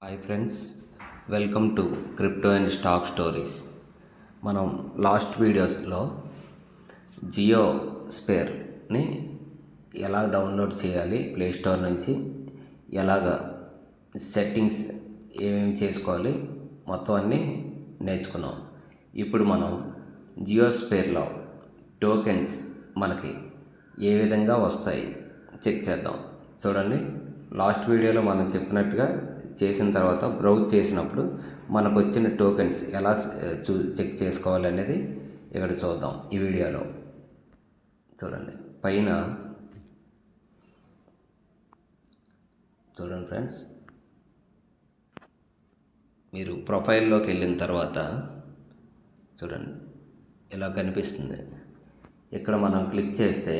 Hi friends, welcome to crypto and stock stories. మనం last వీడియోస్లో జియో స్పేర్ని ఎలా డౌన్లోడ్ చేయాలి, ప్లేస్టోర్ నుంచి ఎలాగ సెట్టింగ్స్ ఏమేమి చేసుకోవాలి మొత్తం అన్నీ నేర్చుకున్నాం. ఇప్పుడు మనం జియో స్పేర్లో టోకెన్స్ మనకి ఏ విధంగా వస్తాయి చెక్ చేద్దాం. చూడండి, లాస్ట్ వీడియోలో మనం చెప్పినట్టుగా చేసిన తర్వాత బ్రౌజ్ చేసినప్పుడు మనకు వచ్చిన టోకెన్స్ ఎలా చెక్ చేసుకోవాలనేది ఇక్కడ చూద్దాం ఈ వీడియోలో. చూడండి, పైన చూడండి ఫ్రెండ్స్, మీరు ప్రొఫైల్లోకి వెళ్ళిన తర్వాత చూడండి ఇలా కనిపిస్తుంది. ఇక్కడ మనం క్లిక్ చేస్తే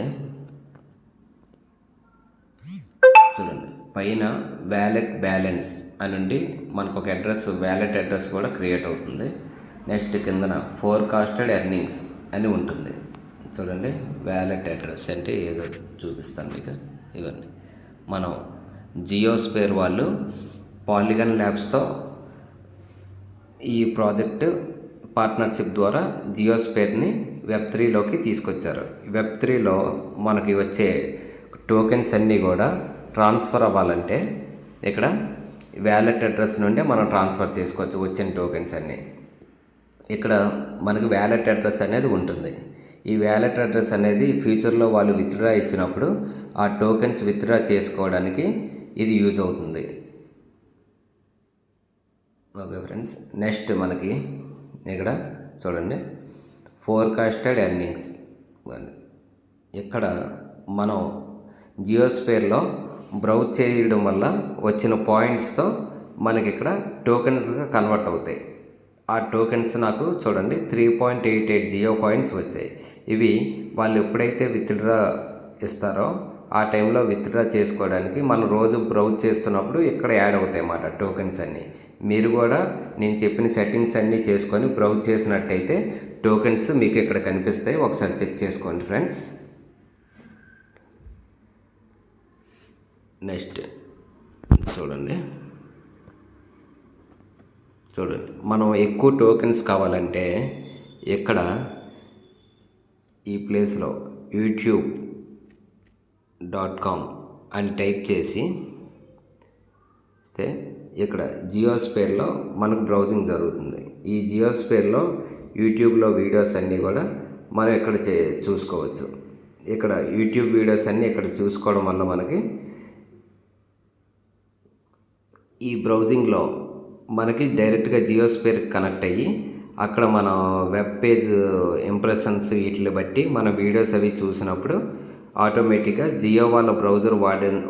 చూడండి పైన వ్యాలెట్ బ్యాలెన్స్ అని ఉండి మనకు ఒక అడ్రస్, వ్యాలెట్ అడ్రస్ కూడా క్రియేట్ అవుతుంది. నెక్స్ట్ కిందన ఫోర్కాస్టెడ్ ఎర్నింగ్స్ అని ఉంటుంది. చూడండి, వ్యాలెట్ అడ్రస్ అంటే ఏదో చూపిస్తాను మీకు. ఇవన్నీ మనం జియో స్పేర్ వాళ్ళు పాలిగన్ ల్యాబ్స్తో ఈ ప్రాజెక్టు పార్ట్నర్షిప్ ద్వారా జియో స్పేర్ని వెబ్3లోకి తీసుకొచ్చారు. వెబ్3లో మనకి వచ్చే టోకెన్స్ అన్నీ కూడా ట్రాన్స్ఫర్ అవ్వాలంటే ఇక్కడ వ్యాలెట్ అడ్రస్ నుండి మనం ట్రాన్స్ఫర్ చేసుకోవచ్చు వచ్చిన టోకెన్స్ అన్నీ. ఇక్కడ మనకు వ్యాలెట్ అడ్రస్ అనేది ఉంటుంది. ఈ వ్యాలెట్ అడ్రస్ అనేది ఫ్యూచర్లో వాళ్ళు విత్డ్రా ఇచ్చినప్పుడు ఆ టోకెన్స్ విత్డ్రా చేసుకోవడానికి ఇది యూజ్ అవుతుంది. ఓకే ఫ్రెండ్స్, నెక్స్ట్ మనకి ఇక్కడ చూడండి ఫోర్కాస్టెడ్ ఎర్నింగ్స్. ఇక్కడ మనం జియో స్పేర్లో బ్రౌజ్ చేయడం వల్ల వచ్చిన పాయింట్స్తో మనకి ఇక్కడ టోకెన్స్గా కన్వర్ట్ అవుతాయి. ఆ టోకెన్స్ నాకు చూడండి 3.88 జియో కాయిన్స్ వచ్చాయి. ఇవి వాళ్ళు ఎప్పుడైతే విత్డ్రా ఇస్తారో ఆ టైంలో విత్డ్రా చేసుకోవడానికి మనం రోజు బ్రౌజ్ చేస్తున్నప్పుడు ఇక్కడ యాడ్ అవుతాయి అన్నమాట టోకెన్స్ అన్నీ. మీరు కూడా నేను చెప్పిన సెట్టింగ్స్ అన్నీ చేసుకొని బ్రౌజ్ చేసినట్టయితే టోకెన్స్ మీకు ఇక్కడ కనిపిస్తాయి. ఒకసారి చెక్ చేసుకోండి ఫ్రెండ్స్. నెక్స్ట్ చూడండి మనం ఎక్కువ టోకెన్స్ కావాలంటే ఇక్కడ ఈ ప్లేస్లో youtube.com అని టైప్ చేసి ఇక్కడ జియో స్పేర్లో మనకు బ్రౌజింగ్ జరుగుతుంది. ఈ జియో స్పేర్లో యూట్యూబ్లో వీడియోస్ అన్నీ కూడా మనం ఇక్కడ చూసుకోవచ్చు. ఇక్కడ యూట్యూబ్ వీడియోస్ అన్నీ ఇక్కడ చూసుకోవడం వల్ల మనకి ఈ బ్రౌజింగ్లో మనకి డైరెక్ట్గా జియో స్పేర్ కనెక్ట్ అయ్యి అక్కడ మన వెబ్ పేజ్ ఇంప్రెషన్స్ వీటిని బట్టి మన వీడియోస్ అవి చూసినప్పుడు ఆటోమేటిక్గా జియో వాళ్ళ బ్రౌజర్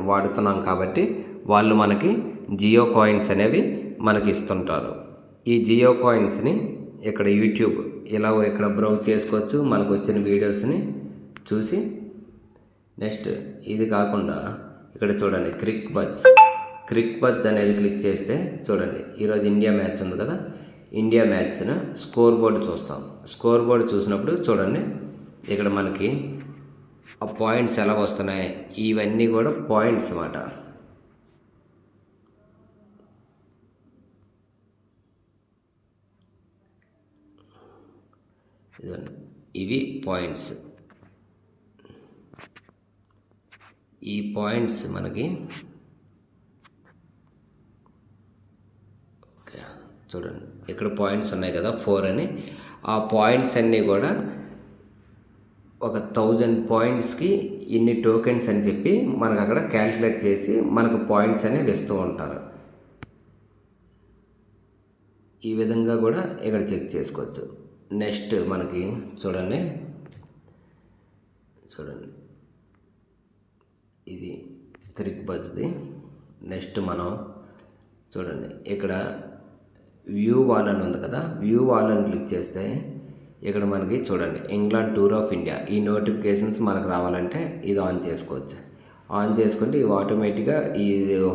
వాడుతున్నాం కాబట్టి వాళ్ళు మనకి జియో కాయిన్స్ అనేవి మనకి ఇస్తుంటారు. ఈ జియో కాయిన్స్ని ఇక్కడ యూట్యూబ్ ఇలా ఇక్కడ బ్రౌజ్ చేసుకోవచ్చు మనకు వచ్చిన వీడియోస్ని చూసి. నెక్స్ట్ ఇది కాకుండా ఇక్కడ చూడండి క్రిక్ బజ్ అనేది క్లిక్ చేస్తే చూడండి ఈరోజు ఇండియా మ్యాచ్ ఉంది కదా, ఇండియా మ్యాచ్ను స్కోర్ బోర్డు చూస్తాం. స్కోర్ బోర్డు చూసినప్పుడు చూడండి ఇక్కడ మనకి ఆ పాయింట్స్ ఎలా వస్తున్నాయి, ఇవన్నీ కూడా పాయింట్స్ అన్నమాట. ఇవి పాయింట్స్. ఈ పాయింట్స్ మనకి చూడండి ఇక్కడ పాయింట్స్ ఉన్నాయి కదా 4 అని. ఆ పాయింట్స్ అన్నీ కూడా ఒక 1000 పాయింట్స్కి ఇన్ని టోకెన్స్ అని చెప్పి మనకు అక్కడ క్యాల్కులేట్ చేసి మనకు పాయింట్స్ అనేవి ఇస్తూ ఉంటారు. ఈ విధంగా కూడా ఇక్కడ చెక్ చేసుకోవచ్చు. నెక్స్ట్ మనకి చూడండి ఇది క్రిక్ బజ్ది. నెక్స్ట్ మనం చూడండి ఇక్కడ వ్యూ వాల్ అని ఉంది కదా, వ్యూ వాల్ అని క్లిక్ చేస్తే ఇక్కడ మనకి చూడండి ఇంగ్లాండ్ టూర్ ఆఫ్ ఇండియా ఈ నోటిఫికేషన్స్ మనకు రావాలంటే ఇది ఆన్ చేసుకోవచ్చు. ఆన్ చేసుకుంటే ఇవి ఆటోమేటిక్గా ఈ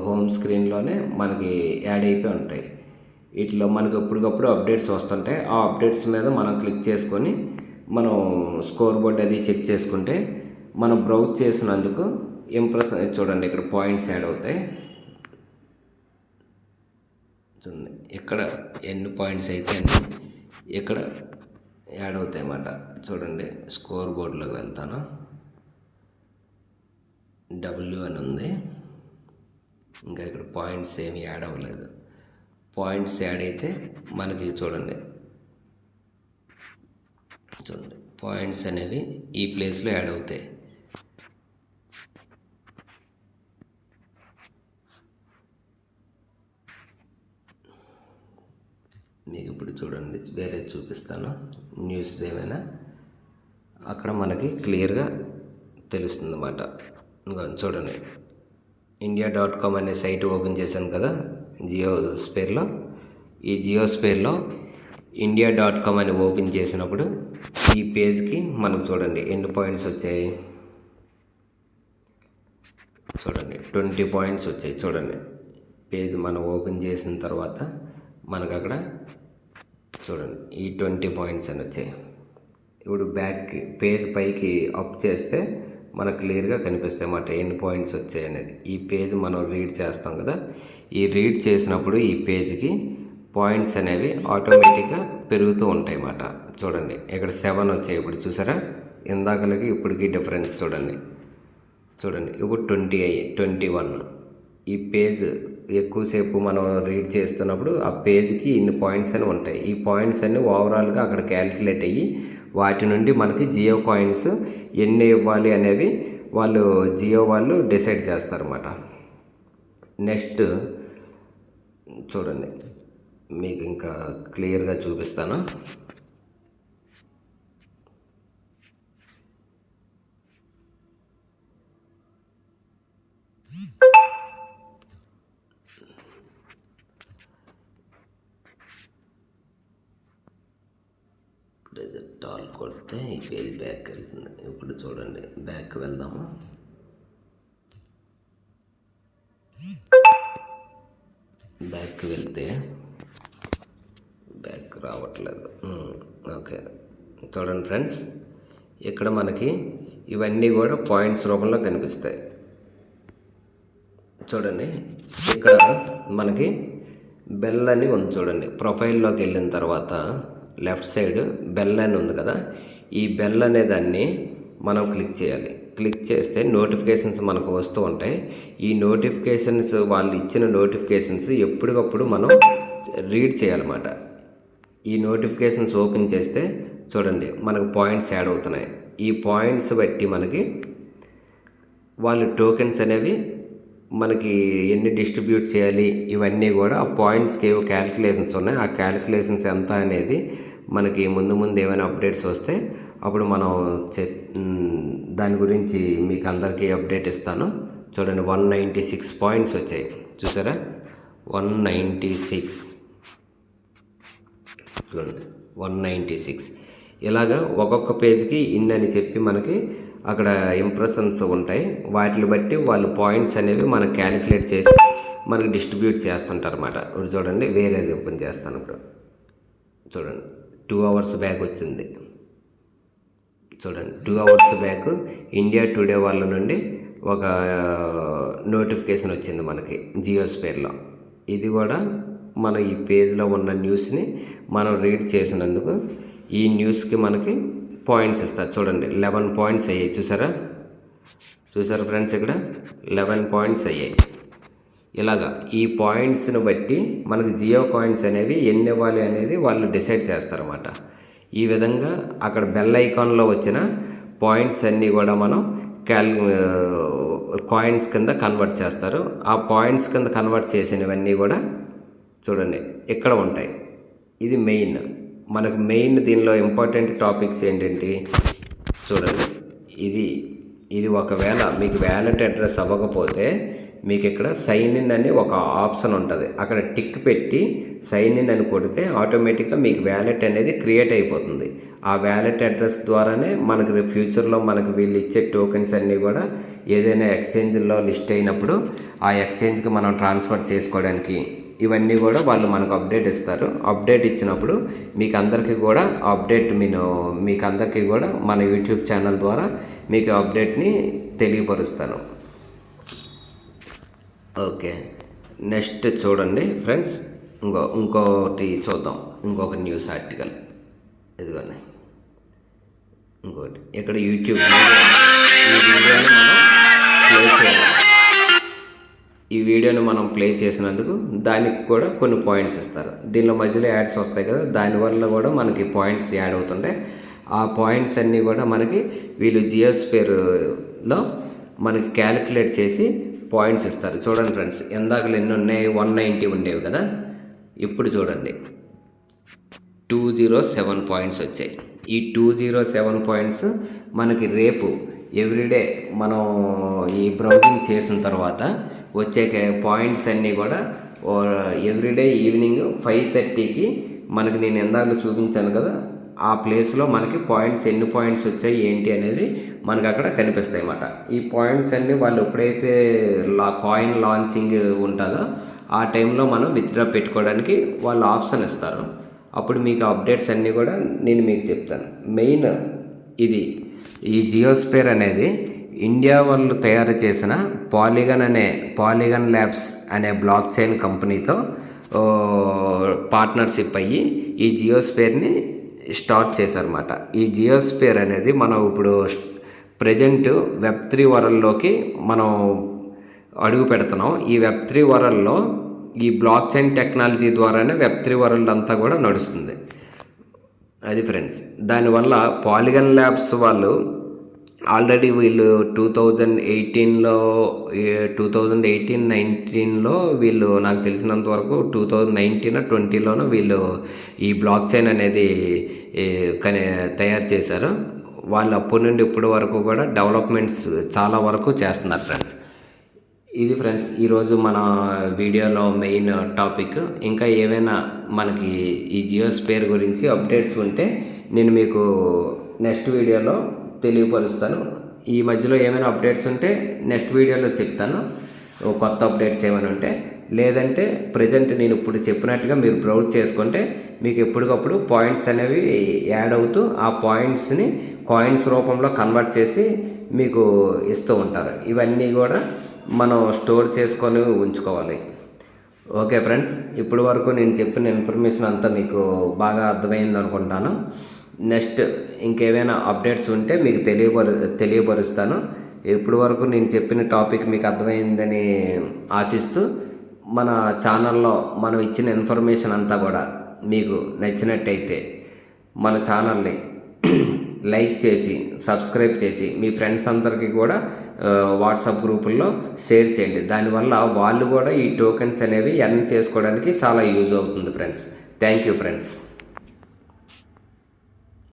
హోమ్ స్క్రీన్లోనే మనకి యాడ్ అయిపోయి ఉంటాయి. వీటిలో మనకు ఎప్పటికప్పుడు అప్డేట్స్ వస్తుంటాయి. ఆ అప్డేట్స్ మీద మనం క్లిక్ చేసుకొని మనం స్కోర్ బోర్డ్ అది చెక్ చేసుకుంటే మనం బ్రౌజ్ చేసినందుకు ఇంప్రెస్ చూడండి ఇక్కడ పాయింట్స్ యాడ్ అవుతాయి. చూడండి ఇక్కడ ఎన్ని పాయింట్స్ అయితే అన్ని ఇక్కడ యాడ్ అవుతాయి అన్నమాట. చూడండి స్కోర్ బోర్డులోకి వెళ్తాను. డబ్ల్యూ అని ఉంది, ఇంకా ఇక్కడ పాయింట్స్ ఏమి యాడ్ అవ్వలేదు. పాయింట్స్ యాడ్ అయితే మనకి చూడండి పాయింట్స్ అనేవి ఈ ప్లేస్లో యాడ్ అవుతాయి. మీకు ఇప్పుడు చూడండి వేరే చూపిస్తాను, న్యూస్ ఏమైనా అక్కడ మనకి క్లియర్గా తెలుస్తుంది అన్నమాట. ఇంకా చూడండి India.com అనే సైట్ ఓపెన్ చేశాను కదా జియోస్ఫియర్లో. ఈ జియోస్ఫియర్లో India.com అని ఓపెన్ చేసినప్పుడు ఈ పేజ్కి మనకు చూడండి ఎన్ని పాయింట్స్ వచ్చాయి. చూడండి 20 పాయింట్స్ వచ్చాయి. చూడండి పేజ్ మనం ఓపెన్ చేసిన తర్వాత మనకు అక్కడ చూడండి ఈ 20 పాయింట్స్ అని వచ్చాయి. ఇప్పుడు బ్యాక్కి పేజ్ పైకి అప్ చేస్తే మనకు క్లియర్గా కనిపిస్తాయి అన్నమాట ఎన్ని పాయింట్స్ వచ్చాయి అనేది. ఈ పేజ్ మనం రీడ్ చేస్తాం కదా, ఈ రీడ్ చేసినప్పుడు ఈ పేజ్కి పాయింట్స్ అనేవి ఆటోమేటిక్గా పెరుగుతూ ఉంటాయి అన్నమాట. చూడండి ఇక్కడ 7 వచ్చాయి. ఇప్పుడు చూసారా ఇందాకలకి ఇప్పటికి డిఫరెన్స్ చూడండి ఇప్పుడు 21. ఈ పేజ్ ఎక్కువసేపు మనం రీడ్ చేస్తున్నప్పుడు ఆ పేజ్కి ఇన్ని పాయింట్స్ అని ఉంటాయి. ఈ పాయింట్స్ అన్ని ఓవరాల్గా అక్కడ క్యాలిక్యులేట్ అయ్యి వాటి నుండి మనకి జియో కాయిన్స్ ఎన్ని ఇవ్వాలి అనేవి జియో వాళ్ళు డిసైడ్ చేస్తారన్నమాట. నెక్స్ట్ చూడండి మీకు ఇంకా క్లియర్గా చూపిస్తాను. రిజల్ట్ ఆల్ కొడితే ఈ పేజ్ బ్యాక్ వెళ్తుంది. ఇప్పుడు చూడండి బ్యాక్ వెళ్దాము. బ్యాక్ వెళ్తే బ్యాక్ రావట్లేదు. ఓకే చూడండి ఫ్రెండ్స్, ఇక్కడ మనకి ఇవన్నీ కూడా పాయింట్స్ రూపంలో కనిపిస్తాయి. చూడండి ఇక్కడ మనకి బెల్ అని ఉంది. చూడండి ప్రొఫైల్లోకి వెళ్ళిన తర్వాత లెఫ్ట్ సైడ్ బెల్ అని ఉంది కదా, ఈ బెల్ అనే దాన్ని మనం క్లిక్ చేయాలి. క్లిక్ చేస్తే నోటిఫికేషన్స్ మనకు వస్తూ ఉంటాయి. ఈ నోటిఫికేషన్స్ వాళ్ళు ఇచ్చిన నోటిఫికేషన్స్ ఎప్పటికప్పుడు మనం రీడ్ చేయాలన్నమాట. ఈ నోటిఫికేషన్స్ ఓపెన్ చేస్తే చూడండి మనకు పాయింట్స్ యాడ్ అవుతున్నాయి. ఈ పాయింట్స్ బట్టి మనకి వాళ్ళు టోకెన్స్ అనేవి మనకి ఎన్ని డిస్ట్రిబ్యూట్ చేయాలి ఇవన్నీ కూడా ఆ పాయింట్స్కి ఏవో క్యాలిక్యులేషన్స్ ఉన్నాయి. ఆ క్యాలిక్యులేషన్స్ ఎంత అనేది మనకి ముందు ఏమైనా అప్డేట్స్ వస్తే అప్పుడు మనం దాని గురించి మీకు అందరికీ అప్డేట్ ఇస్తాను. చూడండి 196 పాయింట్స్ వచ్చాయి. చూసారా 196 చూడండి 196. ఇలాగా ఒక్కొక్క పేజ్కి ఇన్ని చెప్పి మనకి అక్కడ ఇంప్రెషన్స్ ఉంటాయి. వాటిని బట్టి వాళ్ళు పాయింట్స్ అనేవి మనకు క్యాలిక్యులేట్ చేసి మనకు డిస్ట్రిబ్యూట్ చేస్తుంటారు అన్నమాట. ఇప్పుడు చూడండి వేరేది ఓపెన్ చేస్తాను. ఇప్పుడు చూడండి 2 అవర్స్ బ్యాక్ వచ్చింది. చూడండి 2 అవర్స్ బ్యాక్ ఇండియా టుడే వాళ్ళ నుండి ఒక నోటిఫికేషన్ వచ్చింది మనకి జియోస్ఫియర్లో. ఇది కూడా మన ఈ పేజ్లో ఉన్న న్యూస్ని మనం రీడ్ చేసినందుకు ఈ న్యూస్కి మనకి పాయింట్స్ ఇస్తారు. చూడండి 11 పాయింట్స్ అయ్యాయి. చూసారా ఫ్రెండ్స్, ఇక్కడ 11 పాయింట్స్ అయ్యాయి. ఇలాగా ఈ పాయింట్స్ని బట్టి మనకు జియో కాయిన్స్ అనేవి ఎన్ని ఇవ్వాలి అనేది వాళ్ళు డిసైడ్ చేస్తారన్నమాట. ఈ విధంగా అక్కడ బెల్ ఐకాన్లో వచ్చిన పాయింట్స్ అన్నీ కూడా మనం కాయిన్స్ కింద కన్వర్ట్ చేస్తారు. ఆ పాయింట్స్ కింద కన్వర్ట్ చేసినవన్నీ కూడా చూడండి ఇక్కడ ఉంటాయి. ఇది మెయిన్ మనకు దీనిలో ఇంపార్టెంట్ టాపిక్స్ ఏంటంటే చూడండి ఇది ఒకవేళ మీకు వ్యాలెట్ అడ్రస్ అవ్వకపోతే మీకు ఇక్కడ సైన్ ఇన్ అని ఒక ఆప్షన్ ఉంటుంది. అక్కడ టిక్ పెట్టి సైన్ ఇన్ అని కొడితే ఆటోమేటిక్గా మీకు వ్యాలెట్ అనేది క్రియేట్ అయిపోతుంది. ఆ వ్యాలెట్ అడ్రస్ ద్వారానే మనకు ఫ్యూచర్లో మనకు వీళ్ళు ఇచ్చే టోకెన్స్ అన్నీ కూడా ఏదైనా ఎక్స్చేంజ్లో లిస్ట్ అయినప్పుడు ఆ ఎక్స్చేంజ్కి మనం ట్రాన్స్ఫర్ చేసుకోవడానికి ఇవన్నీ కూడా వాళ్ళు మనకు అప్డేట్ ఇస్తారు. అప్డేట్ ఇచ్చినప్పుడు మీకు అందరికీ కూడా మీకు అందరికీ కూడా మన యూట్యూబ్ ఛానల్ ద్వారా మీకు అప్డేట్ని తెలియపరుస్తాను. ఓకే నెక్స్ట్ చూడండి ఫ్రెండ్స్, ఇంకోటి చూద్దాం, ఇంకొక న్యూస్ ఆర్టికల్. ఇదిగోండి ఇంకోటి ఇక్కడ యూట్యూబ్ ఈ వీడియోని మనం ప్లే చేసినందుకు దానికి కూడా కొన్ని పాయింట్స్ ఇస్తారు. దీనిలో మధ్యలో యాడ్స్ వస్తాయి కదా, దానివల్ల కూడా మనకి పాయింట్స్ యాడ్ అవుతుంటాయి. ఆ పాయింట్స్ అన్నీ కూడా మనకి వీళ్ళు జియోస్ఫియర్లో మనకి క్యాలిక్యులేట్ చేసి పాయింట్స్ ఇస్తారు. చూడండి ఫ్రెండ్స్, ఎందాకలు ఎన్ని ఉన్నాయి, 190 ఉండేవి కదా, ఇప్పుడు చూడండి 207 పాయింట్స్ వచ్చాయి. ఈ 207 పాయింట్స్ మనకి రేపు ఎవ్రీడే మనం ఈ బ్రౌజింగ్ చేసిన తర్వాత వచ్చే పాయింట్స్ అన్నీ కూడా ఎవ్రీడే ఈవినింగ్ 5:30కి మనకి నేను ఎందాకలు చూపించాను కదా, ఆ ప్లేస్లో మనకి పాయింట్స్ ఎన్ని పాయింట్స్ వచ్చాయి ఏంటి అనేది మనకు అక్కడ కనిపిస్తాయి అన్నమాట. ఈ పాయింట్స్ అన్నీ వాళ్ళు ఎప్పుడైతే కాయిన్ లాంచింగ్ ఉంటుందో ఆ టైంలో మనం విత్డ్రా పెట్టుకోవడానికి వాళ్ళు ఆప్షన్ ఇస్తారు. అప్పుడు మీకు అప్డేట్స్ అన్నీ కూడా నేను మీకు చెప్తాను. మెయిన్ ఇది ఈ జియోస్ఫియర్ అనేది ఇండియా వాళ్ళు తయారు చేసిన పాలిగన్ ల్యాబ్స్ అనే బ్లాక్ చైన్ కంపెనీతో పార్ట్నర్షిప్ అయ్యి ఈ జియోస్ఫియర్ని స్టార్ట్ చేశారన్నమాట. ఈ జియోస్ఫియర్ అనేది మనం ఇప్పుడు ప్రజెంట్ Web3 వరల్డ్లోకి మనం అడుగు పెడుతున్నాం. ఈ Web3 వరల్డ్లో ఈ బ్లాక్ చైన్ టెక్నాలజీ ద్వారానే Web3 వరల్డ్ అంతా కూడా నడుస్తుంది. అది ఫ్రెండ్స్, దానివల్ల పాలిగన్ ల్యాబ్స్ వాళ్ళు ఆల్రెడీ వీళ్ళు 2018-19లో వీళ్ళు నాకు తెలిసినంత వరకు 2019-20లోనూ వీళ్ళు ఈ బ్లాక్ చైన్ అనేది తయారు చేశారు. వాళ్ళు అప్పటి నుండి ఇప్పటి వరకు కూడా డెవలప్మెంట్స్ చాలా వరకు చేస్తున్నారు ఫ్రెండ్స్. ఇది ఫ్రెండ్స్ ఈరోజు మన వీడియోలో మెయిన్ టాపిక్. ఇంకా ఏవైనా మనకి ఈ జియోస్ఫియర్ గురించి అప్డేట్స్ ఉంటే నేను మీకు నెక్స్ట్ వీడియోలో తెలియపరుస్తాను. ఈ మధ్యలో ఏమైనా అప్డేట్స్ ఉంటే నెక్స్ట్ వీడియోలో చెప్తాను, కొత్త అప్డేట్స్ ఏమైనా ఉంటే. లేదంటే ప్రజెంట్ నేను ఇప్పుడు చెప్పినట్టుగా మీరు బ్రౌజ్ చేసుకుంటే మీకు ఎప్పటికప్పుడు పాయింట్స్ అనేవి యాడ్ అవుతూ ఆ పాయింట్స్ని కాయిన్స్ రూపంలో కన్వర్ట్ చేసి మీకు ఇస్తూ ఉంటారు. ఇవన్నీ కూడా మనం స్టోర్ చేసుకొని ఉంచుకోవాలి. ఓకే ఫ్రెండ్స్, ఇప్పటి వరకు నేను చెప్పిన ఇన్ఫర్మేషన్ అంతా మీకు బాగా అర్థమైంది అనుకుంటాను. నెక్స్ట్ ఇంకేమైనా అప్డేట్స్ ఉంటే మీకు తెలియపరుస్తాను. ఇప్పటి వరకు నేను చెప్పిన టాపిక్ మీకు అర్థమైందని ఆశిస్తూ, మన ఛానల్లో మనం ఇచ్చిన ఇన్ఫర్మేషన్ అంతా కూడా మీకు నచ్చినట్టయితే మన ఛానల్ని లైక్ చేసి సబ్స్క్రైబ్ చేసి మీ ఫ్రెండ్స్ అందరికీ కూడా వాట్సాప్ గ్రూపుల్లో షేర్ చేయండి. దానివల్ల వాళ్ళు కూడా ఈ టోకెన్స్ అనేవి ఎర్న్ చేసుకోవడానికి చాలా యూజ్ అవుతుంది ఫ్రెండ్స్. Thank you friends.